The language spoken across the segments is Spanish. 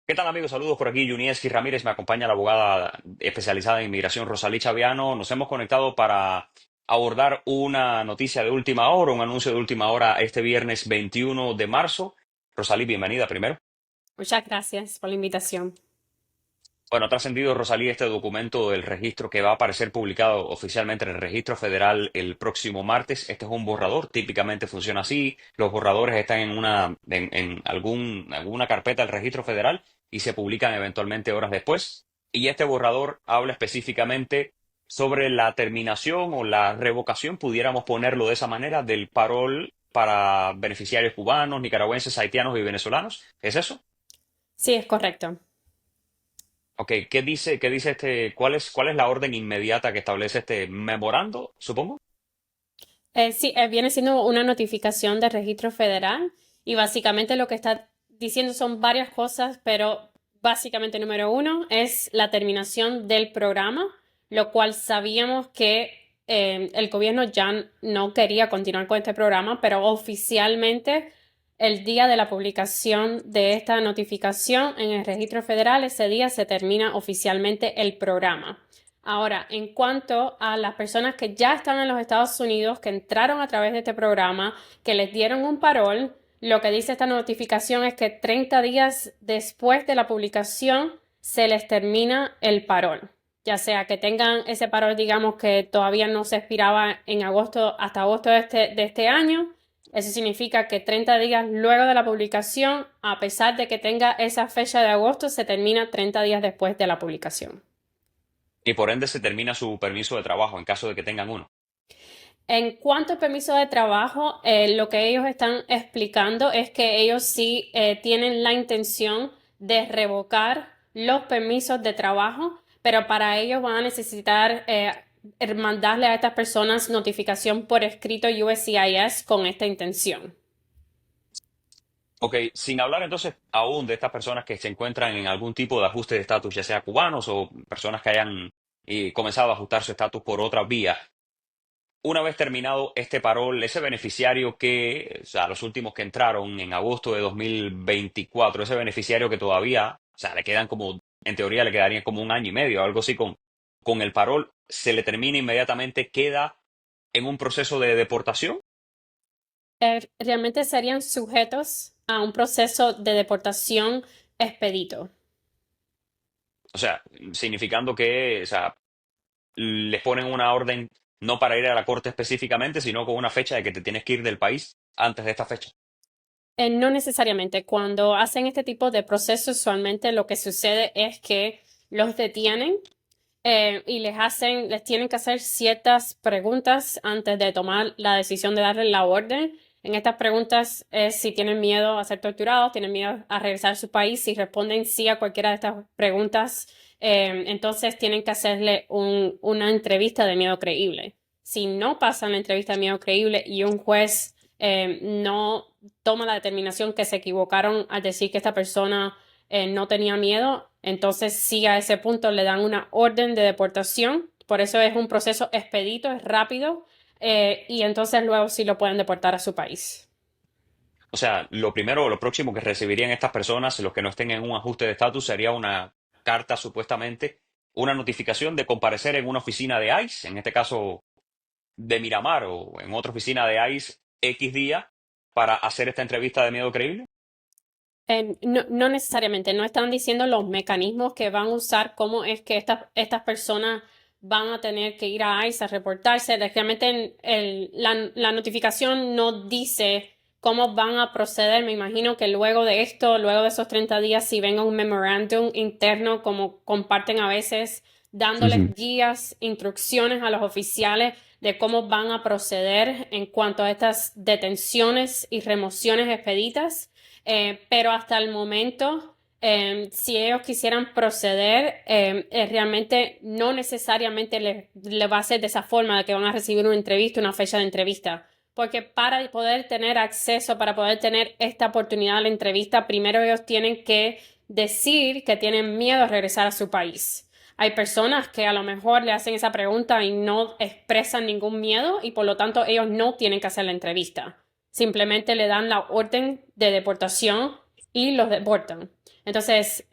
¿Qué tal, amigos? Saludos por aquí. Yunieski Ramírez, me acompaña la abogada especializada en inmigración Rosalí Chaviano. Nos hemos conectado para abordar una noticia de última hora, un anuncio de última hora este viernes 21 de marzo. Rosalí, bienvenida primero. Muchas gracias por la invitación. Bueno, ha trascendido, Rosalí, este documento del registro que va a aparecer publicado oficialmente en el registro federal el próximo martes. Este es un borrador, típicamente funciona así. Los borradores están en alguna carpeta del registro federal y se publican eventualmente horas después. Y este borrador habla específicamente sobre la terminación o la revocación, pudiéramos ponerlo de esa manera, del parol para beneficiarios cubanos, nicaragüenses, haitianos y venezolanos. ¿Es eso? Sí, es correcto. Ok, ¿qué dice cuál es la orden inmediata que establece este memorando, supongo? Sí, viene siendo una notificación del registro federal y básicamente lo que está diciendo son varias cosas, pero básicamente número uno es la terminación del programa, lo cual sabíamos que el gobierno ya no quería continuar con este programa, pero oficialmente el día de la publicación de esta notificación en el registro federal, ese día se termina oficialmente el programa. Ahora, en cuanto a las personas que ya están en los Estados Unidos, que entraron a través de este programa, que les dieron un parol, lo que dice esta notificación es que 30 días después de la publicación se les termina el parol. Ya sea que tengan ese parol, digamos, que todavía no se expiraba en agosto, hasta agosto de este año. Eso significa que 30 días luego de la publicación, a pesar de que tenga esa fecha de agosto, se termina 30 días después de la publicación. Y por ende se termina su permiso de trabajo en caso de que tengan uno. En cuanto al permiso de trabajo, lo que ellos están explicando es que ellos sí tienen la intención de revocar los permisos de trabajo, pero para ello van a necesitar mandarle a estas personas notificación por escrito USCIS con esta intención. Ok, sin hablar entonces aún de estas personas que se encuentran en algún tipo de ajuste de estatus, ya sea cubanos o personas que hayan comenzado a ajustar su estatus por otra vía. Una vez terminado este parol, ese beneficiario que, o sea, los últimos que entraron en agosto de 2024, ese beneficiario que todavía, o sea, le quedan como, en teoría le quedaría como un año y medio o algo así con el parol, se le termina inmediatamente, queda en un proceso de deportación. Realmente serían sujetos a un proceso de deportación expedito. O sea, significando que, o sea, les ponen una orden no para ir a la corte específicamente, sino con una fecha de que te tienes que ir del país antes de esta fecha. No necesariamente. Cuando hacen este tipo de procesos, usualmente lo que sucede es que los detienen y les tienen que hacer ciertas preguntas antes de tomar la decisión de darle la orden. En estas preguntas es si tienen miedo a ser torturados, tienen miedo a regresar a su país. Si responden sí a cualquiera de estas preguntas, entonces tienen que hacerle una entrevista de miedo creíble. Si no pasan la entrevista de miedo creíble y un juez no toma la determinación que se equivocaron al decir que esta persona no tenía miedo, entonces sí a ese punto le dan una orden de deportación. Por eso es un proceso expedito, es rápido, y entonces luego sí lo pueden deportar a su país. O sea, lo primero, lo próximo que recibirían estas personas, los que no estén en un ajuste de estatus, sería una carta, supuestamente, una notificación de comparecer en una oficina de ICE, en este caso de Miramar o en otra oficina de ICE X día, para hacer esta entrevista de miedo creíble. No necesariamente, no están diciendo los mecanismos que van a usar, cómo es que estas personas van a tener que ir a ICE a reportarse. Realmente la notificación no dice cómo van a proceder. Me imagino que luego de esto, luego de esos 30 días, si venga un memorándum interno, como comparten a veces, dándoles Ujú. guías, instrucciones a los oficiales de cómo van a proceder en cuanto a estas detenciones y remociones expeditas. Pero hasta el momento, si ellos quisieran proceder, realmente no necesariamente le va a ser de esa forma de que van a recibir una entrevista, una fecha de entrevista. Porque para poder tener acceso, para poder tener esta oportunidad de la entrevista, primero ellos tienen que decir que tienen miedo a regresar a su país. Hay personas que a lo mejor le hacen esa pregunta y no expresan ningún miedo y por lo tanto ellos no tienen que hacer la entrevista. Simplemente le dan la orden de deportación y los deportan. Entonces,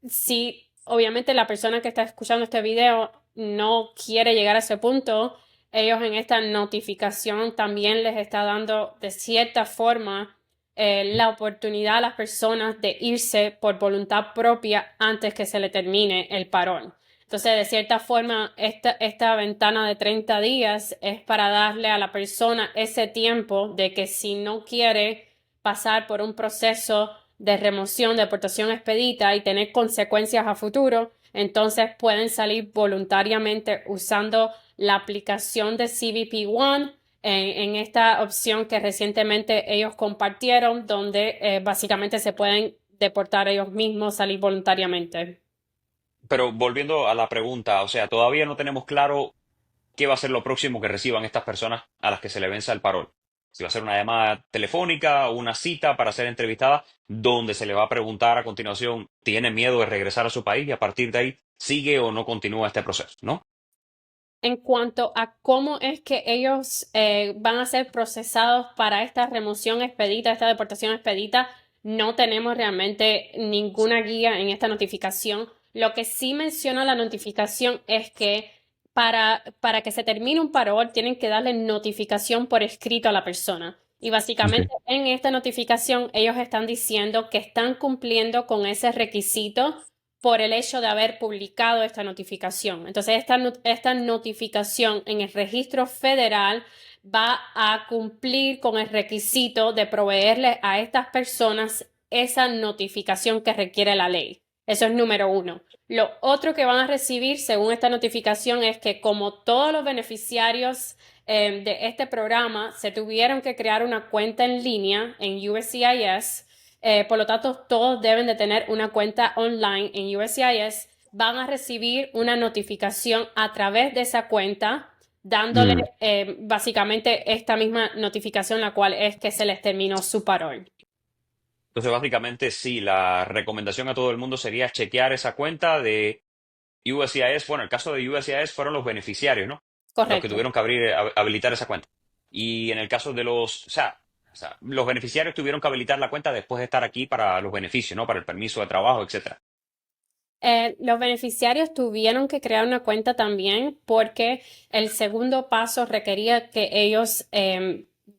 si obviamente la persona que está escuchando este video no quiere llegar a ese punto, ellos en esta notificación también les está dando de cierta forma la oportunidad a las personas de irse por voluntad propia antes que se le termine el parón. Entonces, de cierta forma, esta ventana de 30 días es para darle a la persona ese tiempo de que si no quiere pasar por un proceso de remoción, deportación expedita y tener consecuencias a futuro, entonces pueden salir voluntariamente usando la aplicación de CBP One en esta opción que recientemente ellos compartieron, donde básicamente se pueden deportar ellos mismos, salir voluntariamente. Pero volviendo a la pregunta, o sea, todavía no tenemos claro qué va a ser lo próximo que reciban estas personas a las que se le venza el parol. Si va a ser una llamada telefónica o una cita para ser entrevistada, donde se le va a preguntar a continuación, ¿tiene miedo de regresar a su país? Y a partir de ahí, ¿sigue o no continúa este proceso? ¿No? En cuanto a cómo es que ellos van a ser procesados para esta remoción expedita, esta deportación expedita, no tenemos realmente ninguna guía en esta notificación. Lo que sí menciona la notificación es que para que se termine un parol tienen que darle notificación por escrito a la persona. Y básicamente Ok. en esta notificación ellos están diciendo que están cumpliendo con ese requisito por el hecho de haber publicado esta notificación. Entonces, esta notificación en el registro federal va a cumplir con el requisito de proveerle a estas personas esa notificación que requiere la ley. Eso es número uno. Lo otro que van a recibir según esta notificación es que como todos los beneficiarios de este programa se tuvieron que crear una cuenta en línea en USCIS, por lo tanto, todos deben de tener una cuenta online en USCIS. Van a recibir una notificación a través de esa cuenta, dándole Mm. básicamente esta misma notificación, la cual es que se les terminó su parol. Entonces, básicamente, sí, la recomendación a todo el mundo sería chequear esa cuenta de USCIS. Bueno, el caso de USCIS fueron los beneficiarios, ¿no? Los que Correcto. tuvieron que abrir, habilitar esa cuenta. Y en el caso de o sea, los beneficiarios tuvieron que habilitar la cuenta después de estar aquí para los beneficios, ¿no? Para el permiso de trabajo, etcétera. Los beneficiarios tuvieron que crear una cuenta también porque el segundo paso requería que ellos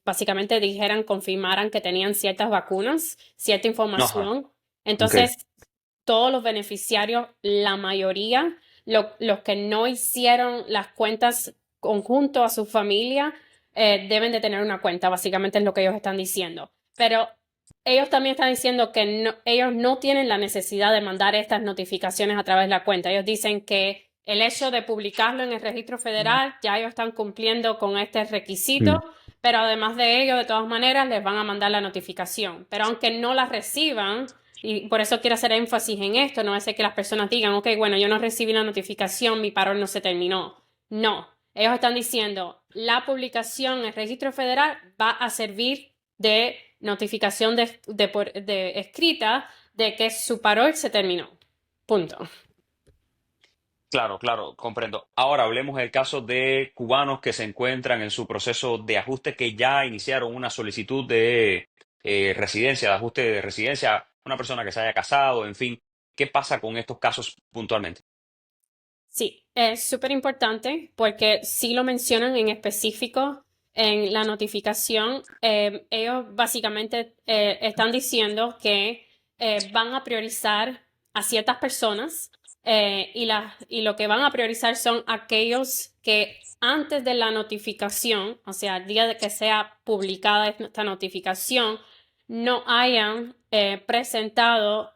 básicamente dijeran, confirmaran que tenían ciertas vacunas, cierta Ajá, información. ok. Entonces, todos los beneficiarios, la mayoría, los que no hicieron las cuentas conjunto a su familia, deben de tener una cuenta, básicamente es lo que ellos están diciendo. Pero ellos también están diciendo que ellos no tienen la necesidad de mandar estas notificaciones a través de la cuenta. Ellos dicen que el hecho de publicarlo en el registro federal, ya ellos están cumpliendo con este requisito, Mm. pero además de ello, de todas maneras, les van a mandar la notificación. Pero aunque no la reciban, y por eso quiero hacer énfasis en esto, no es que las personas digan, ok, bueno, yo no recibí la notificación, mi parol no se terminó. No, ellos están diciendo, la publicación en el registro federal va a servir de notificación de escrita de que su parol se terminó. Punto. Claro, claro, comprendo. Ahora hablemos del caso de cubanos que se encuentran en su proceso de ajuste, que ya iniciaron una solicitud de residencia, de ajuste de residencia, una persona que se haya casado, en fin. ¿Qué pasa con estos casos puntualmente? Sí, es súper importante porque sí lo mencionan en específico en la notificación. Ellos básicamente están diciendo que van a priorizar a ciertas personas y lo que van a priorizar son aquellos que antes de la notificación, o sea, el día de que sea publicada esta notificación, no hayan presentado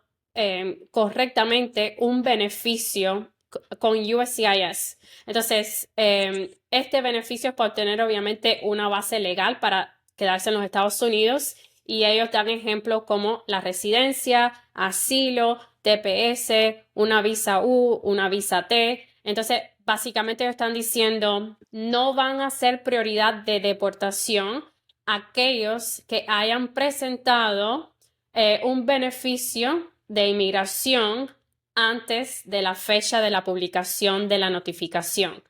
correctamente un beneficio con USCIS. Entonces, este beneficio es para obtener obviamente una base legal para quedarse en los Estados Unidos y ellos dan ejemplos como la residencia, asilo, TPS, una visa U, una visa T. Entonces, básicamente ellos están diciendo, no van a ser prioridad de deportación aquellos que hayan presentado un beneficio de inmigración antes de la fecha de la publicación de la notificación.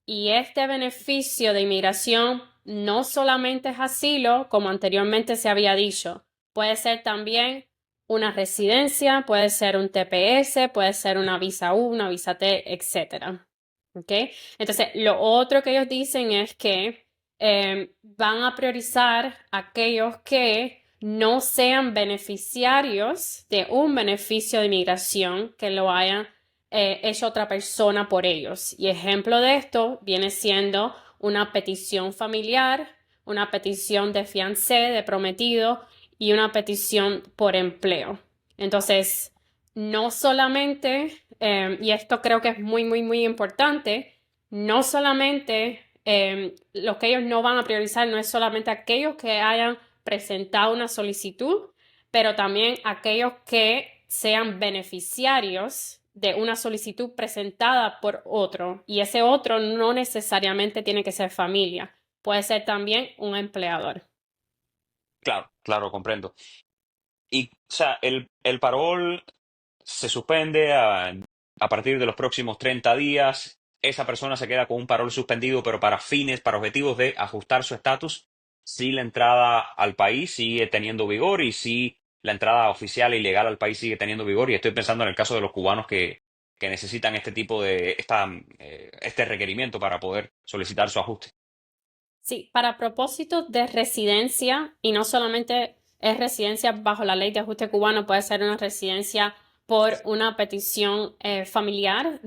Y este beneficio de inmigración no solamente es asilo, como anteriormente se había dicho, puede ser también una residencia, puede ser un TPS, puede ser una visa U, una visa T, etcétera. ¿Ok? Entonces, lo otro que ellos dicen es que van a priorizar aquellos que no sean beneficiarios de un beneficio de inmigración que lo haya hecho otra persona por ellos. Y ejemplo de esto viene siendo una petición familiar, una petición de fiancé, de prometido y una petición por empleo. Entonces, no solamente, y esto creo que es muy, muy, muy importante, no solamente lo que ellos no van a priorizar no es solamente aquellos que hayan presentado una solicitud, pero también aquellos que sean beneficiarios de una solicitud presentada por otro. Y ese otro no necesariamente tiene que ser familia, puede ser también un empleador. Claro, claro, comprendo. Y, o sea, el parol se suspende a partir de los próximos 30 días. Esa persona se queda con un parol suspendido, pero para fines, para objetivos de ajustar su estatus, si la entrada al país sigue teniendo vigor y si la entrada oficial y legal al país sigue teniendo vigor. Y estoy pensando en el caso de los cubanos que necesitan este tipo de, este requerimiento para poder solicitar su ajuste. Sí, para propósitos de residencia, y no solamente es residencia bajo la ley de ajuste cubano, puede ser una residencia por una petición familiar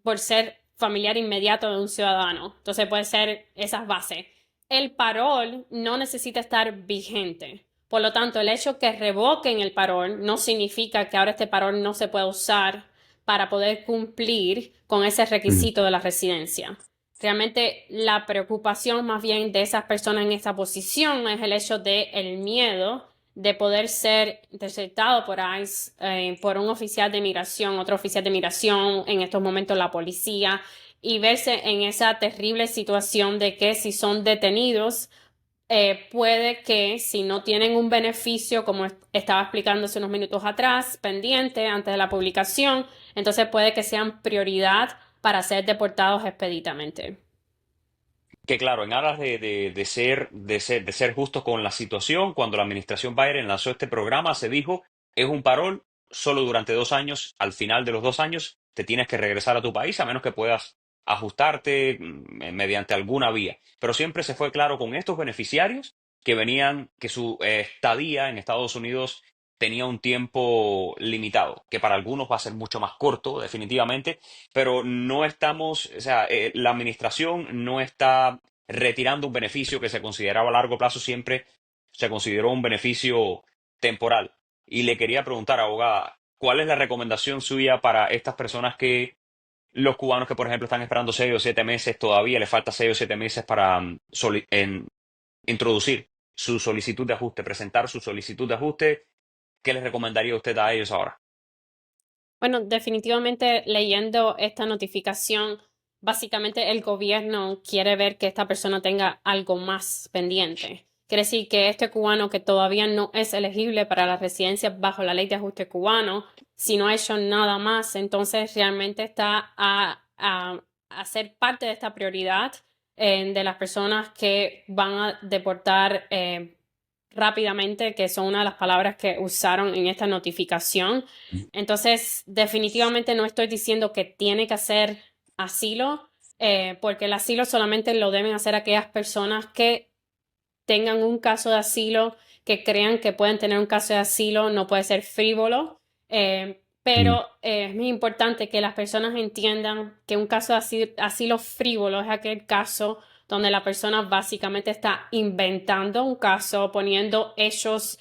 por ser familiar inmediato de un ciudadano. Entonces puede ser esas bases. El parol no necesita estar vigente. Por lo tanto, el hecho que revoquen el parol no significa que ahora este parol no se pueda usar para poder cumplir con ese requisito de la residencia. Realmente la preocupación más bien de esas personas en esta posición es el hecho de el miedo de poder ser interceptado por ICE, por un oficial de migración, otro oficial de migración, en estos momentos la policía, y verse en esa terrible situación de que si son detenidos, puede que si no tienen un beneficio, como estaba explicando hace unos minutos atrás, pendiente antes de la publicación, entonces puede que sean prioridad para ser deportados expeditamente. Que claro, en aras de ser justos con la situación, cuando la administración Biden lanzó este programa, se dijo, es un parol solo durante 2 años. Al final de los 2 años te tienes que regresar a tu país, a menos que puedas ajustarte mediante alguna vía. Pero siempre se fue claro con estos beneficiarios que venían, que su estadía en Estados Unidos tenía un tiempo limitado, que para algunos va a ser mucho más corto, definitivamente, pero no estamos, o sea, la administración no está retirando un beneficio que se consideraba a largo plazo, siempre se consideró un beneficio temporal. Y le quería preguntar, abogada, ¿cuál es la recomendación suya para estas personas que, los cubanos que, por ejemplo, están esperando 6 o 7 meses, todavía les falta 6 o 7 meses para introducir su solicitud de ajuste, presentar su solicitud de ajuste? ¿Qué les recomendaría usted a ellos ahora? Bueno, definitivamente leyendo esta notificación, básicamente el gobierno quiere ver que esta persona tenga algo más pendiente. Quiere decir que este cubano que todavía no es elegible para la residencia bajo la ley de ajuste cubano, si no ha hecho nada más, entonces realmente está a ser parte de esta prioridad de las personas que van a deportar rápidamente, que son una de las palabras que usaron en esta notificación. Entonces, definitivamente no estoy diciendo que tiene que hacer asilo, porque el asilo solamente lo deben hacer aquellas personas que tengan un caso de asilo, que crean que pueden tener un caso de asilo, no puede ser frívolo, pero es muy importante que las personas entiendan que un caso de asilo frívolo es aquel caso donde la persona básicamente está inventando un caso, poniendo hechos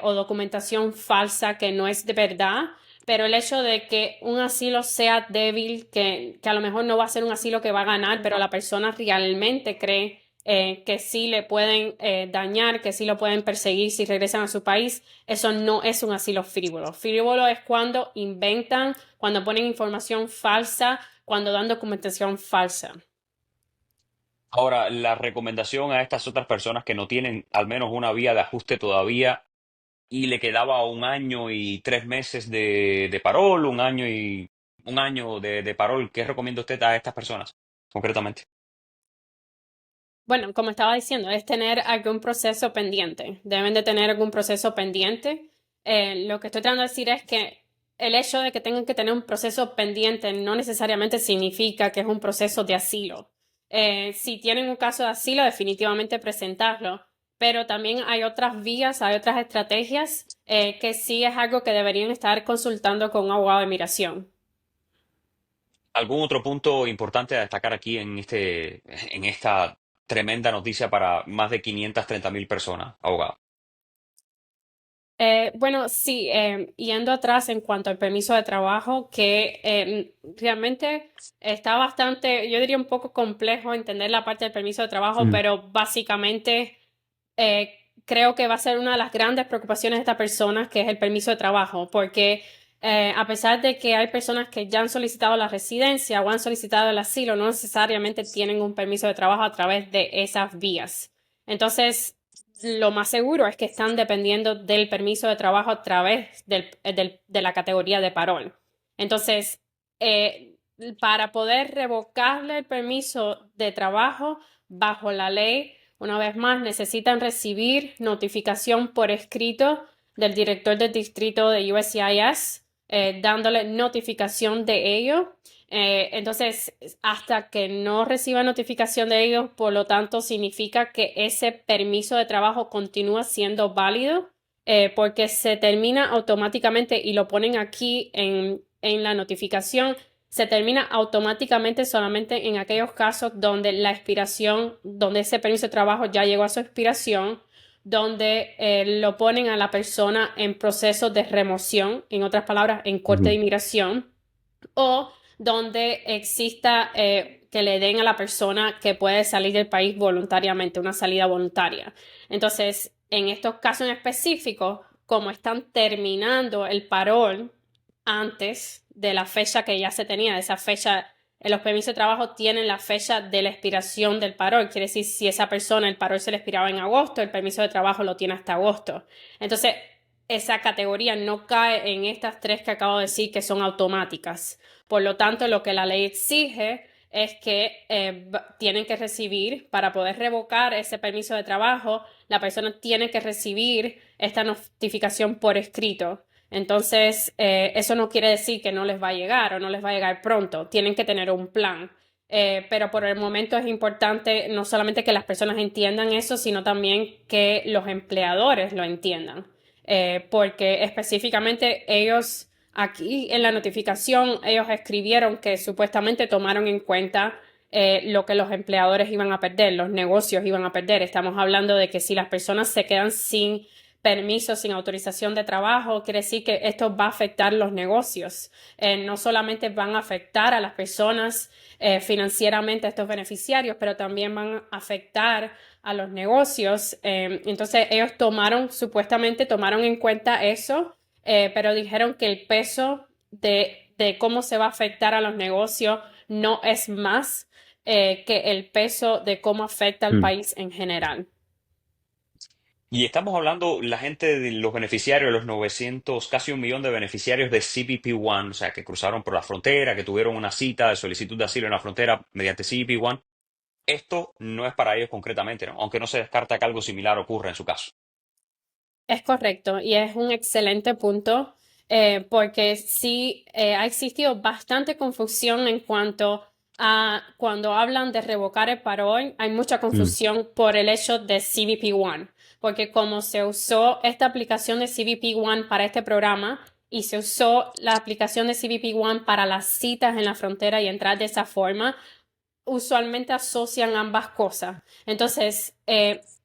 o documentación falsa que no es de verdad. Pero el hecho de que un asilo sea débil, que a lo mejor no va a ser un asilo que va a ganar, pero la persona realmente cree que sí le pueden dañar, que sí lo pueden perseguir si regresan a su país, eso no es un asilo frívolo. Frívolo es cuando inventan, cuando ponen información falsa, cuando dan documentación falsa. Ahora, la recomendación a estas otras personas que no tienen al menos una vía de ajuste todavía y le quedaba 1 año y 3 meses de parol, un año de parol, ¿qué recomienda usted a estas personas concretamente? Bueno, como estaba diciendo, es tener algún proceso pendiente. Deben de tener algún proceso pendiente. Lo que estoy tratando de decir es que el hecho de que tengan que tener un proceso pendiente no necesariamente significa que es un proceso de asilo. Si tienen un caso de asilo, definitivamente presentarlo, pero también hay otras vías, hay otras estrategias que sí es algo que deberían estar consultando con un abogado de migración. ¿Algún otro punto importante a destacar aquí en esta tremenda noticia para más de 530.000 personas, abogado? Bueno, sí, yendo atrás en cuanto al permiso de trabajo, que realmente está bastante, yo diría un poco complejo entender la parte del permiso de trabajo, Mm. pero básicamente creo que va a ser una de las grandes preocupaciones de estas personas, que es el permiso de trabajo, porque a pesar de que hay personas que ya han solicitado la residencia o han solicitado el asilo, no necesariamente tienen un permiso de trabajo a través de esas vías. Entonces, lo más seguro es que están dependiendo del permiso de trabajo a través de la categoría de parol. Entonces, eh, para poder revocarle el permiso de trabajo bajo la ley, una vez más, necesitan recibir notificación por escrito del director del distrito de USCIS, dándole notificación de ello. Entonces, hasta que no reciba notificación de ellos, por lo tanto, significa que ese permiso de trabajo continúa siendo válido, porque se termina automáticamente y lo ponen aquí en la notificación. Se termina automáticamente solamente en aquellos casos donde la expiración, donde ese permiso de trabajo ya llegó a su expiración, donde lo ponen a la persona en proceso de remoción, en otras palabras, en corte de Ujú. inmigración, o donde exista que le den a la persona que puede salir del país voluntariamente, una salida voluntaria. Entonces, en estos casos en específico, como están terminando el parol antes de la fecha que ya se tenía, esa fecha, los permisos de trabajo tienen la fecha de la expiración del parol. Quiere decir, si esa persona, el parol se le expiraba en agosto, el permiso de trabajo lo tiene hasta agosto. Entonces, esa categoría no cae en estas tres que acabo de decir que son automáticas. Por lo tanto, lo que la ley exige es que tienen que recibir, para poder revocar ese permiso de trabajo, la persona tiene que recibir esta notificación por escrito. Entonces, eso no quiere decir que no les va a llegar o no les va a llegar pronto. Tienen que tener un plan. Pero por el momento es importante no solamente que las personas entiendan eso, sino también que los empleadores lo entiendan. Porque específicamente ellos, aquí en la notificación, ellos escribieron que supuestamente tomaron en cuenta lo que los empleadores iban a perder, los negocios iban a perder. Estamos hablando de que si las personas se quedan sin permiso, sin autorización de trabajo, quiere decir que esto va a afectar los negocios. No solamente van a afectar a las personas financieramente, a estos beneficiarios, pero también van a afectar a los negocios. Entonces ellos supuestamente tomaron en cuenta eso, pero dijeron que el peso de cómo se va a afectar a los negocios no es más que el peso de cómo afecta al Mm. país en general. Y estamos hablando, la gente de los beneficiarios, los 900, casi 1 millón de beneficiarios de CBP-1, o sea, que cruzaron por la frontera, que tuvieron una cita de solicitud de asilo en la frontera mediante CBP-1. Esto no es para ellos concretamente, ¿no? Aunque no se descarta que algo similar ocurra en su caso. Es correcto y es un excelente punto porque sí ha existido bastante confusión en cuanto a cuando hablan de revocar el parol, hay mucha Mm. confusión por el hecho de CBP-1, porque como se usó esta aplicación de CBP-1 para este programa y se usó la aplicación de CBP-1 para las citas en la frontera y entrar de esa forma, usualmente asocian ambas cosas. Entonces,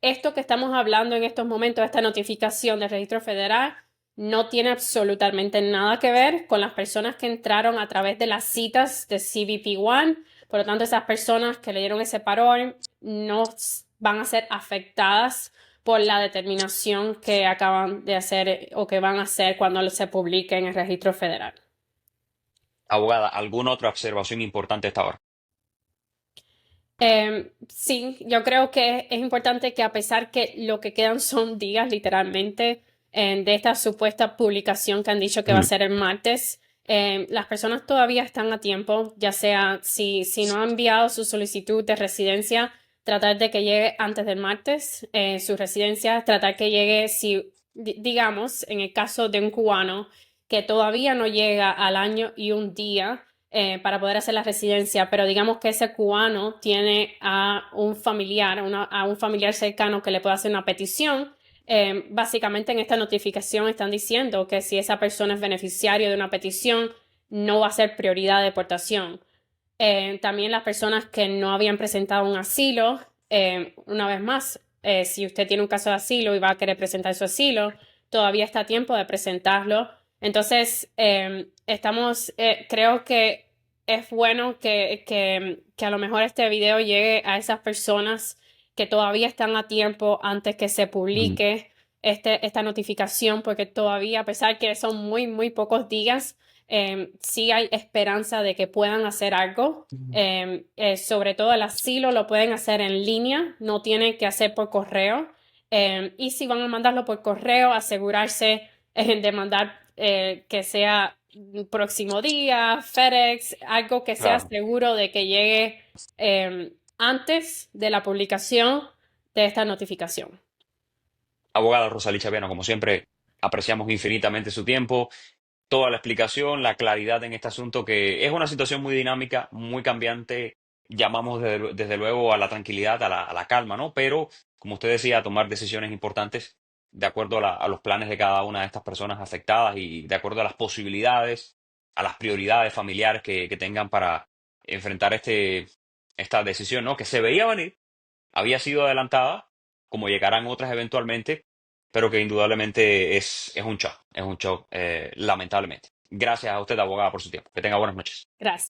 esto que estamos hablando en estos momentos, esta notificación del registro federal, no tiene absolutamente nada que ver con las personas que entraron a través de las citas de CBP-1. Por lo tanto, esas personas que le dieron ese parol no van a ser afectadas por la determinación que acaban de hacer o que van a hacer cuando se publique en el registro federal. Abogada, ¿alguna otra observación importante hasta ahora? Sí, yo creo que es importante que a pesar que lo que quedan son días literalmente de esta supuesta publicación que han dicho que va a Mm. ser el martes, las personas todavía están a tiempo, ya sea si no han enviado su solicitud de residencia, tratar de que llegue antes del martes, su residencia, tratar que llegue si digamos, en el caso de un cubano que todavía no llega al año y un día para poder hacer la residencia, pero digamos que ese cubano tiene a un familiar, a un familiar cercano que le puede hacer una petición. Básicamente en esta notificación están diciendo que si esa persona es beneficiario de una petición, no va a ser prioridad de deportación. También las personas que no habían presentado un asilo, una vez más, si usted tiene un caso de asilo y va a querer presentar su asilo, todavía está a tiempo de presentarlo. Entonces, creo que es bueno que a lo mejor este video llegue a esas personas que todavía están a tiempo antes que se Ujú. publique esta notificación, porque todavía, a pesar que son muy, muy pocos días, sí hay esperanza de que puedan hacer algo. Sobre todo el asilo lo pueden hacer en línea, no tienen que hacer por correo. Y si van a mandarlo por correo, asegurarse de mandar que sea el próximo día, FedEx, algo que sea Claro. seguro de que llegue antes de la publicación de esta notificación. Abogada Rosalí Chapiano, como siempre, apreciamos infinitamente su tiempo, toda la explicación, la claridad en este asunto, que es una situación muy dinámica, muy cambiante. Llamamos desde luego a la tranquilidad, a la calma, ¿no? Pero, como usted decía, a tomar decisiones importantes de acuerdo a los planes de cada una de estas personas afectadas y de acuerdo a las posibilidades, a las prioridades familiares que tengan para enfrentar esta decisión, ¿no? Que se veía venir, había sido adelantada, como llegarán otras eventualmente, pero que indudablemente es un shock, lamentablemente. Gracias a usted, abogada, por su tiempo. Que tenga buenas noches. Gracias.